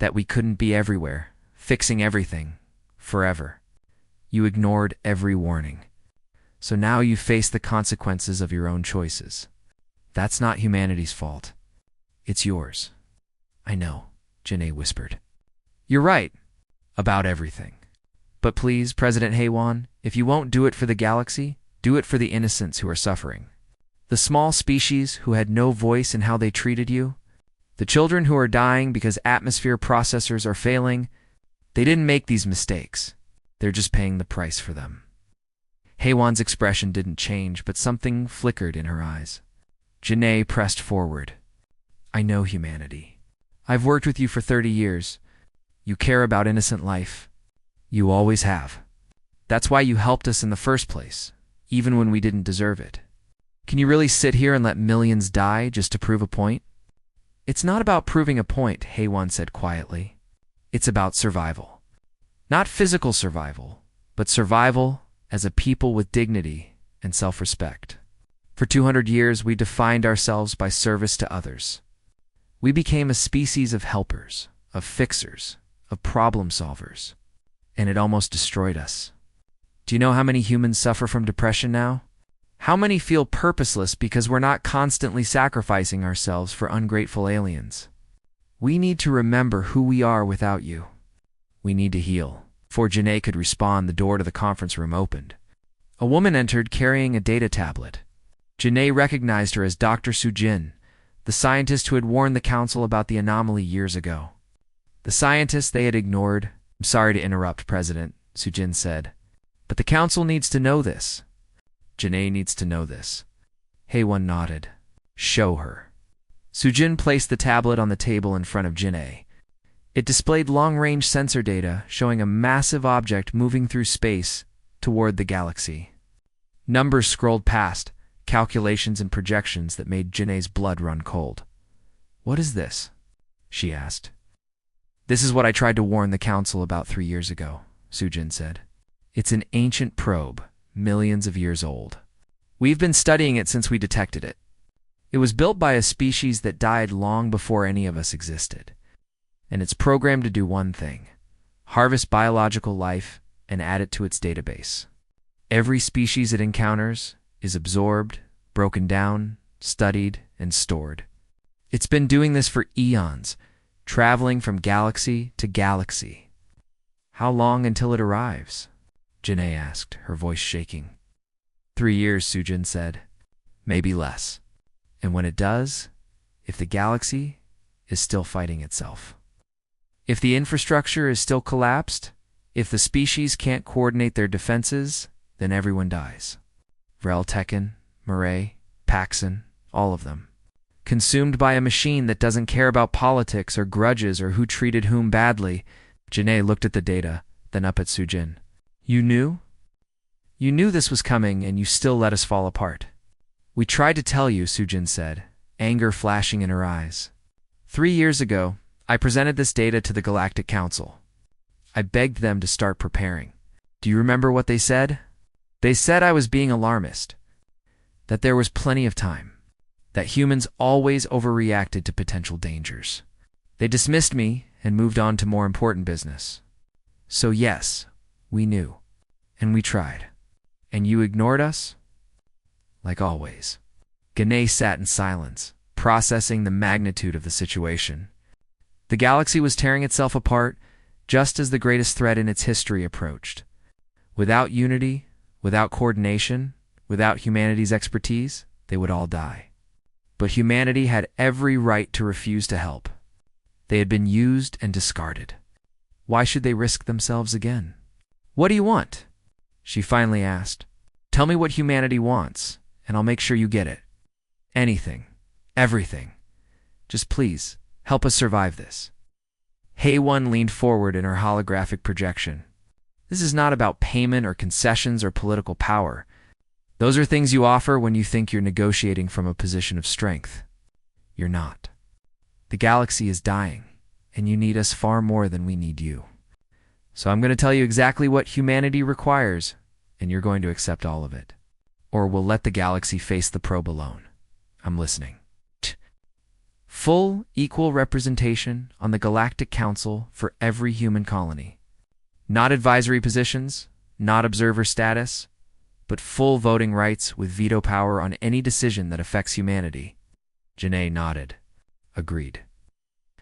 that we couldn't be everywhere, fixing everything, forever. You ignored every warning. So now you face the consequences of your own choices. That's not humanity's fault. It's yours. I know, Janae whispered. You're right. About everything. But please, President HFY, if you won't do it for the galaxy, do it for the innocents who are suffering. The small species who had no voice in how they treated you. The children who are dying because atmosphere processors are failing. They didn't make these mistakes. They're just paying the price for them. HFY's expression didn't change, but something flickered in her eyes. Janae pressed forward. I know humanity. I've worked with you for 30 years. You care about innocent life. You always have. That's why you helped us in the first place, even when we didn't deserve it. Can you really sit here and let millions die just to prove a point? It's not about proving a point, HFY said quietly. It's about survival. Not physical survival, but survival as a people with dignity and self-respect. For 200 years, we defined ourselves by service to others. We became a species of helpers, of fixers, of problem solvers, and it almost destroyed us. Do you know how many humans suffer from depression now? How many feel purposeless because we're not constantly sacrificing ourselves for ungrateful aliens? We need to remember who we are without you. We need to heal. Before Janae could respond, the door to the conference room opened. A woman entered carrying a data tablet. Janae recognized her as Dr. Sujin, the scientist who had warned the council about the anomaly years ago. The scientist they had ignored. I'm sorry to interrupt, President, Sujin said. But the council needs to know this. Janae needs to know this. HFY nodded. Show her. Sujin placed the tablet on the table in front of Janae. It displayed long-range sensor data showing a massive object moving through space toward the galaxy. Numbers scrolled past, calculations and projections that made Janae's blood run cold. What is this? She asked. This is what I tried to warn the council about 3 years ago, Sujin said. It's an ancient probe, millions of years old. We've been studying it since we detected it. It was built by a species that died long before any of us existed. And it's programmed to do one thing: harvest biological life and add it to its database. Every species it encounters is absorbed, broken down, studied, and stored. It's been doing this for eons, traveling from galaxy to galaxy. How long until it arrives? Janae asked, her voice shaking. 3 years, Sujin said. Maybe less. And when it does, if the galaxy is still fighting itself. If the infrastructure is still collapsed, if the species can't coordinate their defenses, then everyone dies. Vrel, Tekken, Murray, Paxson, all of them. Consumed by a machine that doesn't care about politics or grudges or who treated whom badly. Janae looked at the data, then up at Sujin. You knew? You knew this was coming and you still let us fall apart. We tried to tell you, Sujin said, anger flashing in her eyes. 3 years ago, I presented this data to the Galactic Council. I begged them to start preparing. Do you remember what they said? They said I was being alarmist, that there was plenty of time, that humans always overreacted to potential dangers. They dismissed me and moved on to more important business. So yes, we knew, and we tried. And you ignored us? Like always. Gane sat in silence, processing the magnitude of the situation. The galaxy was tearing itself apart, just as the greatest threat in its history approached. Without unity, without coordination, without humanity's expertise, they would all die. But humanity had every right to refuse to help. They had been used and discarded. Why should they risk themselves again? What do you want? She finally asked. Tell me what humanity wants, and I'll make sure you get it. Anything. Everything. Just please, help us survive this. Hei-Wen leaned forward in her holographic projection. This is not about payment or concessions or political power. Those are things you offer when you think you're negotiating from a position of strength. You're not. The galaxy is dying, and you need us far more than we need you. So I'm going to tell you exactly what humanity requires, and you're going to accept all of it. Or we'll let the galaxy face the probe alone. I'm listening. Full, equal representation on the Galactic Council for every human colony. Not advisory positions, not observer status, but full voting rights with veto power on any decision that affects humanity. Janae nodded. Agreed.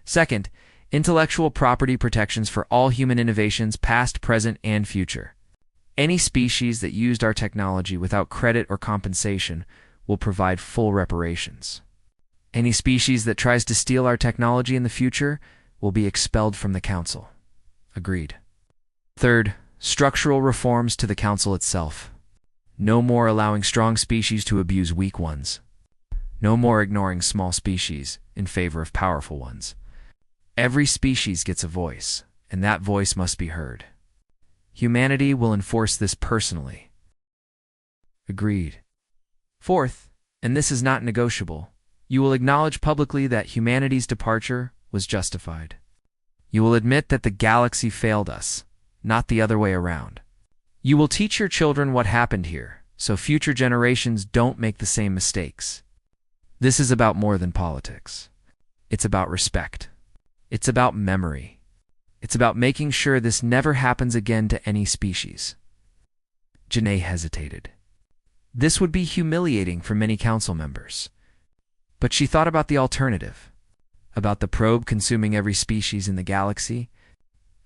Second, intellectual property protections for all human innovations past, present, and future. Any species that used our technology without credit or compensation will provide full reparations. Any species that tries to steal our technology in the future will be expelled from the Council. Agreed. Third, structural reforms to the Council itself. No more allowing strong species to abuse weak ones. No more ignoring small species in favor of powerful ones. Every species gets a voice, and that voice must be heard. Humanity will enforce this personally. Agreed. Fourth, and this is not negotiable, you will acknowledge publicly that humanity's departure was justified. You will admit that the galaxy failed us, not the other way around. You will teach your children what happened here, so future generations don't make the same mistakes. This is about more than politics. It's about respect. It's about memory. It's about making sure this never happens again to any species. Janae hesitated. This would be humiliating for many council members. But she thought about the alternative, about the probe consuming every species in the galaxy,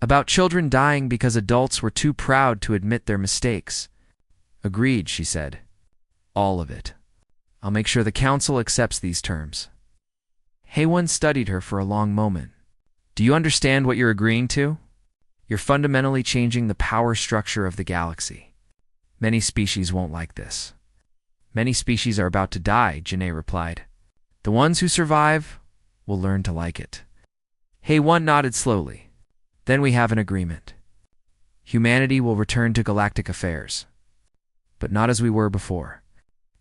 about children dying because adults were too proud to admit their mistakes. Agreed, she said. All of it. I'll make sure the council accepts these terms. Hei-Wen studied her for a long moment. Do you understand what you're agreeing to? You're fundamentally changing the power structure of the galaxy. Many species won't like this. Many species are about to die, Janae replied. The ones who survive will learn to like it. Hei-Wen nodded slowly. Then we have an agreement. Humanity will return to galactic affairs. But not as we were before.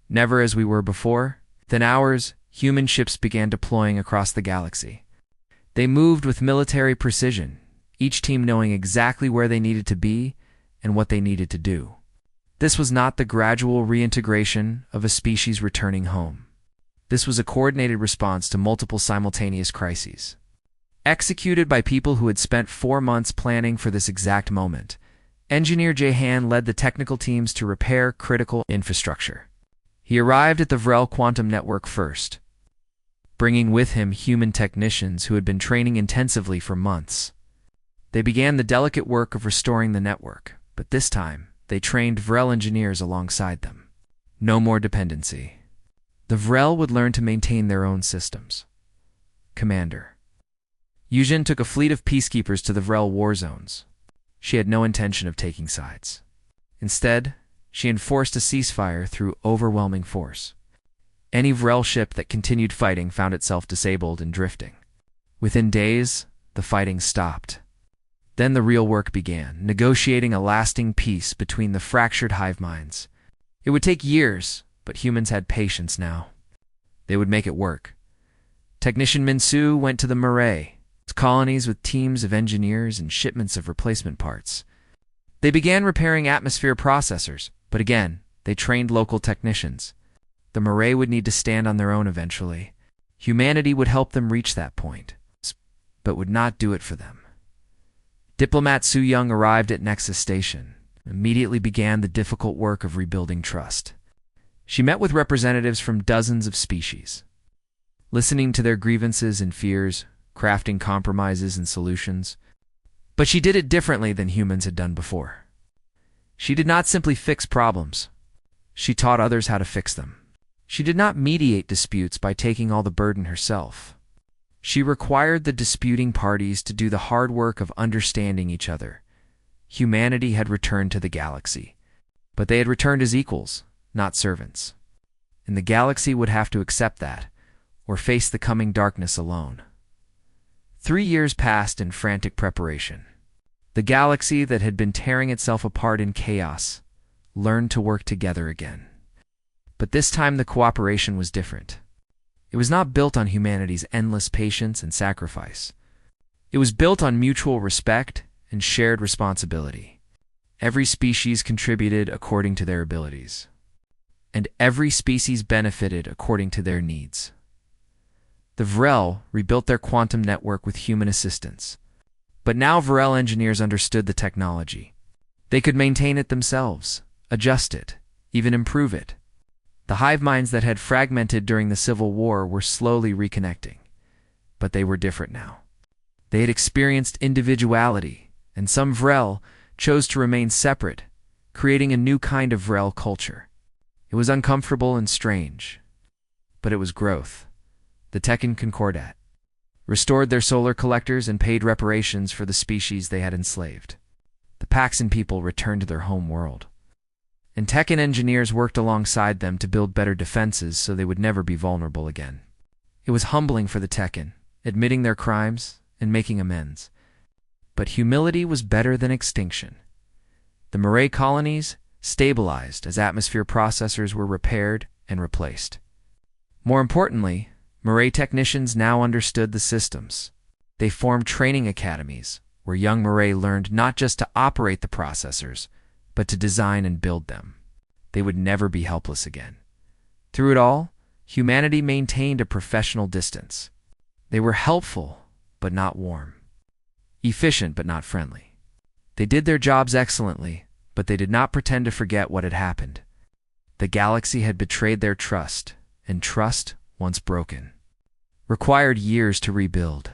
Never as we were before. Within hours, human ships began deploying across the galaxy. They moved with military precision, each team knowing exactly where they needed to be and what they needed to do. This was not the gradual reintegration of a species returning home. This was a coordinated response to multiple simultaneous crises. Executed by people who had spent 4 months planning for this exact moment, Engineer Jahan led the technical teams to repair critical infrastructure. He arrived at the Vrel Quantum Network first, bringing with him human technicians who had been training intensively for months. They began the delicate work of restoring the network, but this time, they trained Vrel engineers alongside them. No more dependency. The Vrel would learn to maintain their own systems. Commander. Yujin took a fleet of peacekeepers to the Vrel war zones. She had no intention of taking sides. Instead, she enforced a ceasefire through overwhelming force. Any Vrel ship that continued fighting found itself disabled and drifting. Within days, the fighting stopped. Then the real work began, negotiating a lasting peace between the fractured hive minds. It would take years, but humans had patience now. They would make it work. Technician Minsu went to the Marais, colonies with teams of engineers and shipments of replacement parts. They began repairing atmosphere processors, but again, they trained local technicians. The Marais would need to stand on their own eventually. Humanity would help them reach that point, but would not do it for them. Diplomat Su Young arrived at Nexus Station, and immediately began the difficult work of rebuilding trust. She met with representatives from dozens of species, listening to their grievances and fears, crafting compromises and solutions. But she did it differently than humans had done before. She did not simply fix problems. She taught others how to fix them. She did not mediate disputes by taking all the burden herself. She required the disputing parties to do the hard work of understanding each other. Humanity had returned to the galaxy, but they had returned as equals, not servants. And the galaxy would have to accept that, or face the coming darkness alone. 3 years passed in frantic preparation. The galaxy that had been tearing itself apart in chaos learned to work together again. But this time the cooperation was different. It was not built on humanity's endless patience and sacrifice. It was built on mutual respect and shared responsibility. Every species contributed according to their abilities, and every species benefited according to their needs. The Vrel rebuilt their quantum network with human assistance. But now Vrel engineers understood the technology. They could maintain it themselves, adjust it, even improve it. The hive minds that had fragmented during the Civil War were slowly reconnecting. But they were different now. They had experienced individuality, and some Vrel chose to remain separate, creating a new kind of Vrel culture. It was uncomfortable and strange, but it was growth. The Tekken Concordat restored their solar collectors and paid reparations for the species they had enslaved. The Paxan people returned to their home world, and Tekken engineers worked alongside them to build better defenses so they would never be vulnerable again. It was humbling for the Tekken, admitting their crimes and making amends. But humility was better than extinction. The Marais colonies stabilized as atmosphere processors were repaired and replaced. More importantly, Marais technicians now understood the systems. They formed training academies where young Marais learned not just to operate the processors, but to design and build them. They would never be helpless again. Through it all, humanity maintained a professional distance. They were helpful, but not warm. Efficient, but not friendly. They did their jobs excellently, but they did not pretend to forget what had happened. The galaxy had betrayed their trust, and trust, once broken, required years to rebuild.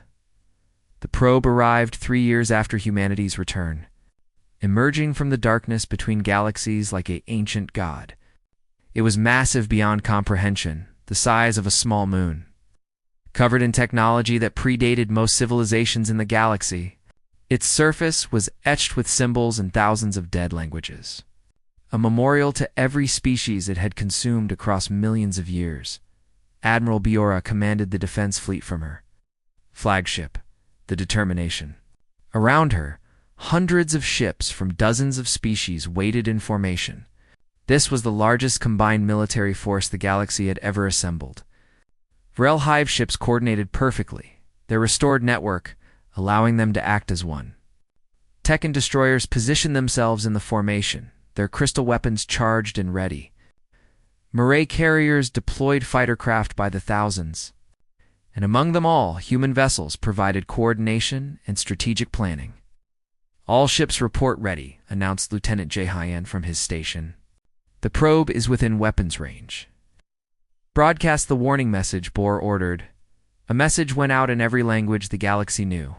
The probe arrived 3 years after humanity's return, emerging from the darkness between galaxies like an ancient god. It was massive beyond comprehension, the size of a small moon. Covered in technology that predated most civilizations in the galaxy, its surface was etched with symbols and thousands of dead languages, a memorial to every species it had consumed across millions of years. Admiral Biora commanded the defense fleet from her flagship, the Determination. Around her, hundreds of ships from dozens of species waited in formation. This was the largest combined military force the galaxy had ever assembled. Vrel hive ships coordinated perfectly, their restored network allowing them to act as one. Tekken destroyers positioned themselves in the formation, their crystal weapons charged and ready. Marais carriers deployed fighter craft by the thousands, and among them all, human vessels provided coordination and strategic planning. "All ships report ready," announced Lieutenant Jaehyun from his station. "The probe is within weapons range." "Broadcast the warning message," Bohr ordered. A message went out in every language the galaxy knew,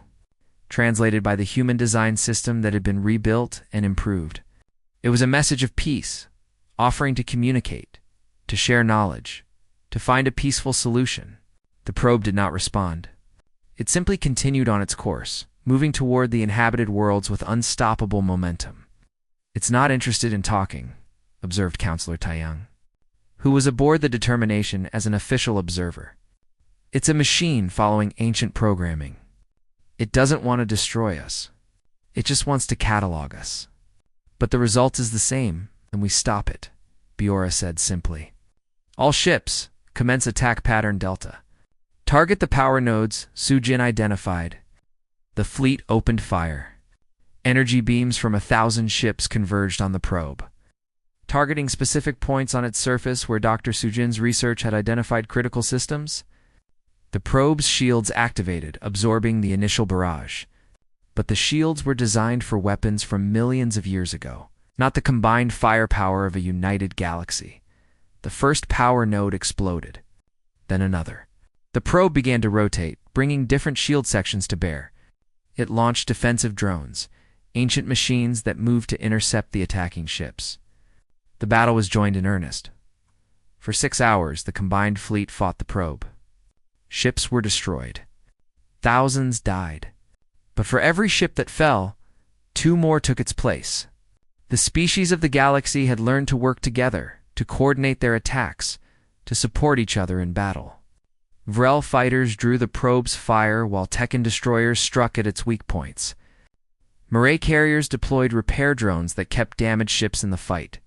translated by the human-designed system that had been rebuilt and improved. It was a message of peace, offering to communicate, to share knowledge, to find a peaceful solution. The probe did not respond. It simply continued on its course, moving toward the inhabited worlds with unstoppable momentum. It's not interested in talking. observed Counselor Taiyang, who was aboard the Determination as an official observer. It's a machine following ancient programming. It doesn't want to destroy us. It just wants to catalog us. But the result is the same, and we stop it, Biora said simply. All ships, commence attack pattern Delta. Target the power nodes, Sujin identified. The fleet opened fire. Energy beams from 1,000 ships converged on the probe, targeting specific points on its surface where Dr. Sujin's research had identified critical systems. The probe's shields activated, absorbing the initial barrage. But the shields were designed for weapons from millions of years ago, not the combined firepower of a united galaxy. The first power node exploded. Then another. The probe began to rotate, bringing different shield sections to bear. It launched defensive drones, ancient machines that moved to intercept the attacking ships. The battle was joined in earnest. For 6 hours, the combined fleet fought the probe. Ships were destroyed. Thousands died. But for every ship that fell, 2 more took its place. The species of the galaxy had learned to work together, to coordinate their attacks, to support each other in battle. Vrel fighters drew the probe's fire while Tekken destroyers struck at its weak points. Murray carriers deployed repair drones that kept damaged ships in the fight.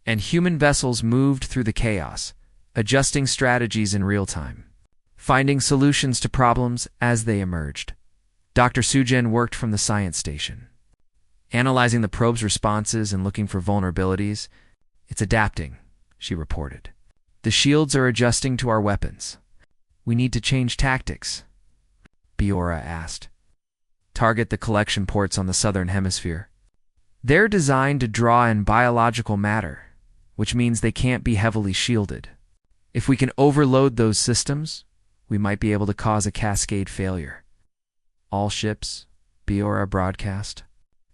And human vessels moved through the chaos, adjusting strategies in real time, finding solutions to problems as they emerged. Dr. Sujin worked from the science station, analyzing the probe's responses and looking for vulnerabilities. It's adapting, she reported. The shields are adjusting to our weapons. We need to change tactics, Biora asked. Target the collection ports on the southern hemisphere. They're designed to draw in biological matter, which means they can't be heavily shielded. If we can overload those systems, we might be able to cause a cascade failure. All ships, Biora broadcast.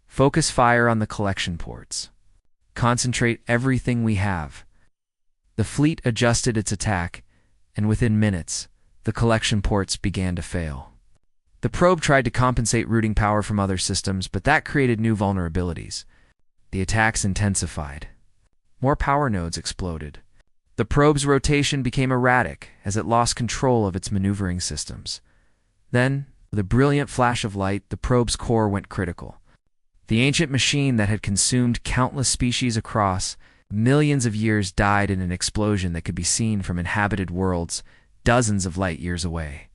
Focus fire on the collection ports. Concentrate everything we have. The fleet adjusted its attack, and within minutes, the collection ports began to fail. The probe tried to compensate routing power from other systems, but that created new vulnerabilities. The attacks intensified. More power nodes exploded. The probe's rotation became erratic as it lost control of its maneuvering systems. Then, with a brilliant flash of light, the probe's core went critical. The ancient machine that had consumed countless species across millions of years died in an explosion that could be seen from inhabited worlds dozens of light years away.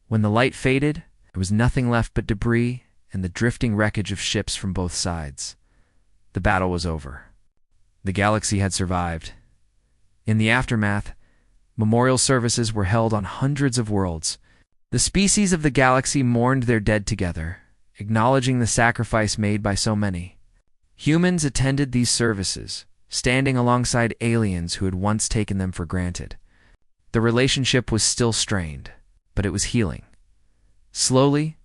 When the light faded, there was nothing left but debris and the drifting wreckage of ships from both sides. The battle was over. The galaxy had survived. In the aftermath, memorial services were held on hundreds of worlds. The species of the galaxy mourned their dead together, acknowledging the sacrifice made by so many. Humans attended these services, standing alongside aliens who had once taken them for granted. The relationship was still strained, but it was healing. Slowly,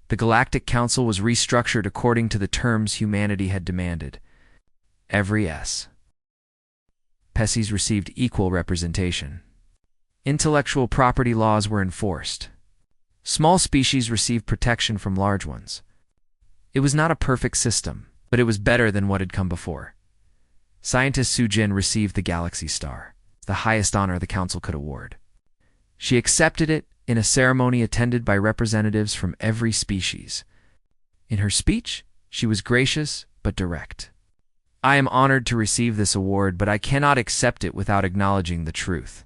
the Galactic Council was restructured according to the terms humanity had demanded. Every species received equal representation. Intellectual property laws were enforced. Small species received protection from large ones. It was not a perfect system, but it was better than what had come before. Scientist Sujin received the Galaxy Star, the highest honor the Council could award. She accepted it in a ceremony attended by representatives from every species. In her speech, she was gracious but direct. I am honored to receive this award, but I cannot accept it without acknowledging the truth.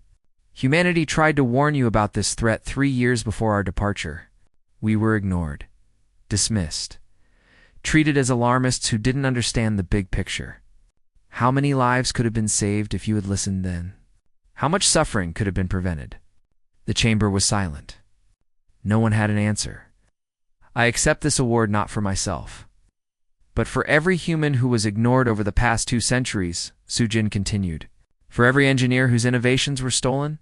Humanity tried to warn you about this threat 3 years before our departure. We were ignored, dismissed, treated as alarmists who didn't understand the big picture. How many lives could have been saved if you had listened then? How much suffering could have been prevented? The chamber was silent. No one had an answer. I accept this award not for myself, but for every human who was ignored over the past 2 centuries, Sujin continued. For every engineer whose innovations were stolen,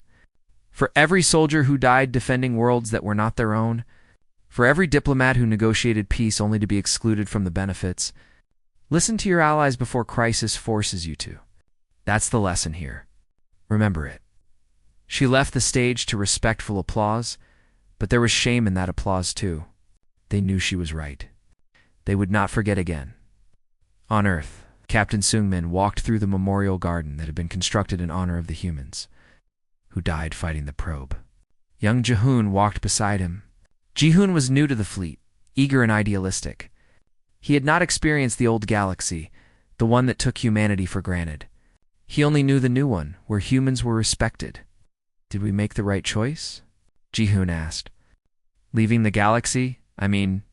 for every soldier who died defending worlds that were not their own, for every diplomat who negotiated peace only to be excluded from the benefits. Listen to your allies before crisis forces you to. That's the lesson here. Remember it. She left the stage to respectful applause, but there was shame in that applause too. They knew she was right. They would not forget again. On Earth, Captain Seungmin walked through the memorial garden that had been constructed in honor of the humans who died fighting the probe. Young Jihoon walked beside him. Jihoon was new to the fleet, eager and idealistic. He had not experienced the old galaxy, the one that took humanity for granted. He only knew the new one, where humans were respected. Did we make the right choice? Jihoon asked. Leaving the galaxy? I mean,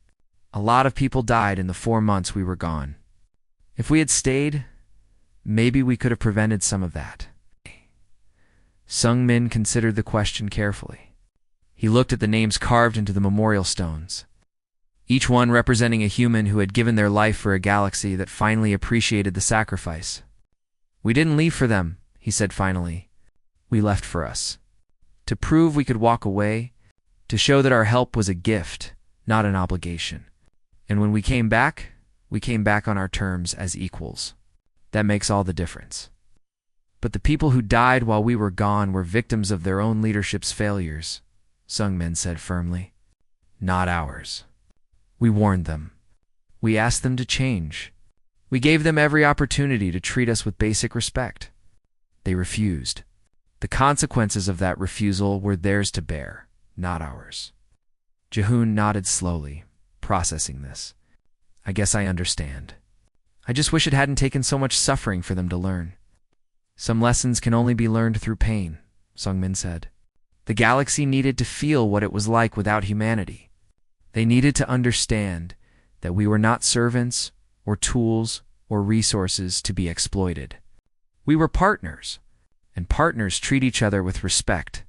a lot of people died in the 4 months we were gone. If we had stayed, maybe we could have prevented some of that. Seungmin considered the question carefully. He looked at the names carved into the memorial stones, each one representing a human who had given their life for a galaxy that finally appreciated the sacrifice. We didn't leave for them, he said finally. We left for us. To prove we could walk away, to show that our help was a gift, not an obligation. And when we came back on our terms as equals. That makes all the difference. But the people who died while we were gone were victims of their own leadership's failures, Seungmin said firmly. Not ours. We warned them. We asked them to change. We gave them every opportunity to treat us with basic respect. They refused. The consequences of that refusal were theirs to bear, not ours. Jihoon nodded slowly, processing this. I guess I understand. I just wish it hadn't taken so much suffering for them to learn. Some lessons can only be learned through pain, Seungmin said. The galaxy needed to feel what it was like without humanity. They needed to understand that we were not servants or tools or resources to be exploited. We were partners, and partners treat each other with respect.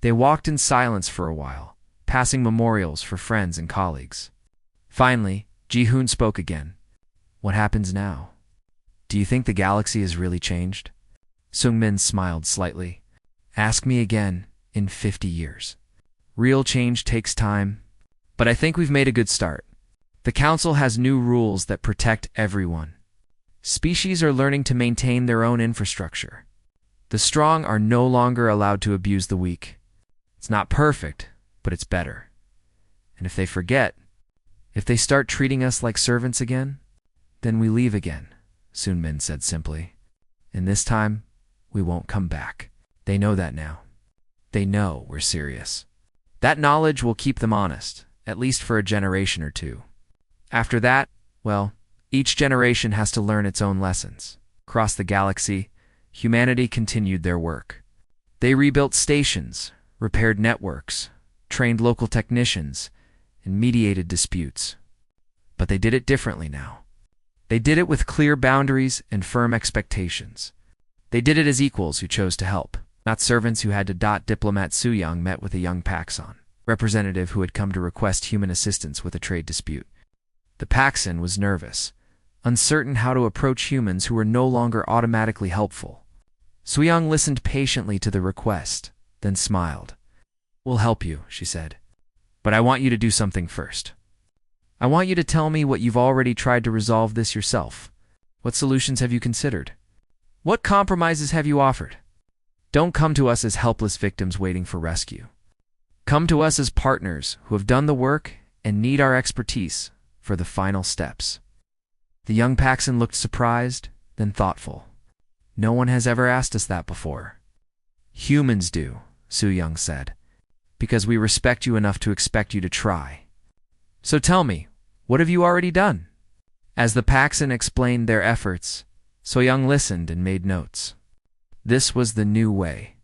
They walked in silence for a while, passing memorials for friends and colleagues. Finally, Jihoon spoke again. What happens now? Do you think the galaxy has really changed? Seungmin smiled slightly. Ask me again in 50 years. Real change takes time, but I think we've made a good start. The Council has new rules that protect everyone. Species are learning to maintain their own infrastructure. The strong are no longer allowed to abuse the weak. It's not perfect, but it's better. And if they forget, if they start treating us like servants again, then we leave again, Seungmin said simply. And this time, we won't come back. They know that now. They know we're serious. That knowledge will keep them honest, at least for a generation or two. After that, well, each generation has to learn its own lessons. Across the galaxy, humanity continued their work. They rebuilt stations, repaired networks, trained local technicians, and mediated disputes. But they did it differently now. They did it with clear boundaries and firm expectations. They did it as equals who chose to help, not servants who had to. Diplomat Suyang met with a young Paxon representative who had come to request human assistance with a trade dispute. The Paxon was nervous, uncertain how to approach humans who were no longer automatically helpful. Suyang listened patiently to the request, then smiled. We'll help you, she said. But I want you to do something first. I want you to tell me what you've already tried to resolve this yourself. What solutions have you considered? What compromises have you offered? Don't come to us as helpless victims waiting for rescue. Come to us as partners who have done the work and need our expertise for the final steps. The young Paxon looked surprised, then thoughtful. No one has ever asked us that before. Humans do, Suyang said, because we respect you enough to expect you to try. So tell me, what have you already done? As the Paxon explained their efforts, Suyang listened and made notes. This was the new way.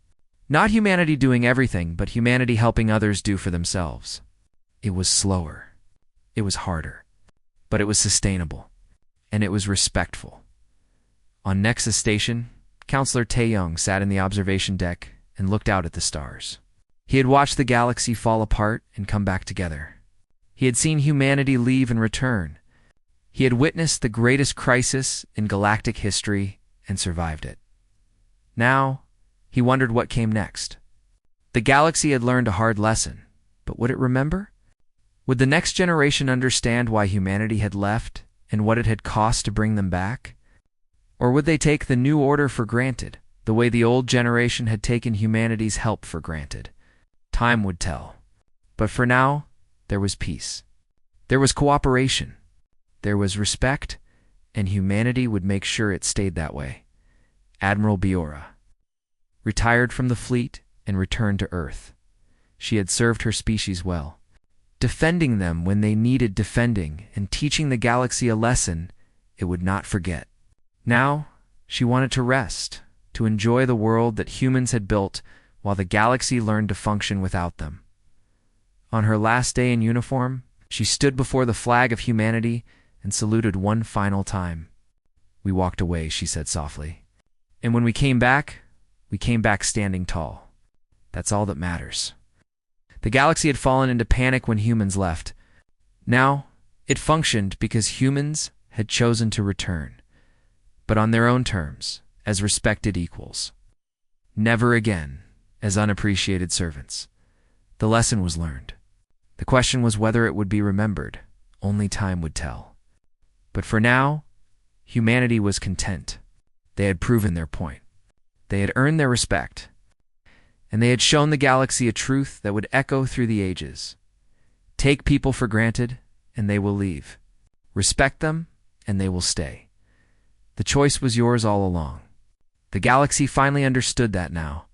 Not humanity doing everything, but humanity helping others do for themselves. It was slower. It was harder. But it was sustainable. And it was respectful. On Nexus Station, Counselor Taeyong sat in the observation deck and looked out at the stars. He had watched the galaxy fall apart and come back together. He had seen humanity leave and return. He had witnessed the greatest crisis in galactic history and survived it. Now, he wondered what came next. The galaxy had learned a hard lesson, but would it remember? Would the next generation understand why humanity had left and what it had cost to bring them back? Or would they take the new order for granted, the way the old generation had taken humanity's help for granted? Time would tell. But for now, there was peace. There was cooperation. There was respect, and humanity would make sure it stayed that way. Admiral Biora retired from the fleet and returned to Earth. She had served her species well, defending them when they needed defending and teaching the galaxy a lesson it would not forget. Now, she wanted to rest, to enjoy the world that humans had built while the galaxy learned to function without them. On her last day in uniform, she stood before the flag of humanity and saluted one final time. "We walked away," she said softly. "And when we came back standing tall. That's all that matters." The galaxy had fallen into panic when humans left. Now, it functioned because humans had chosen to return, but on their own terms, as respected equals. Never again as unappreciated servants. The lesson was learned. The question was whether it would be remembered. Only time would tell. But for now, humanity was content. They had proven their point. They had earned their respect. And they had shown the galaxy a truth that would echo through the ages. Take people for granted, and they will leave. Respect them, and they will stay. The choice was yours all along. The galaxy finally understood that now,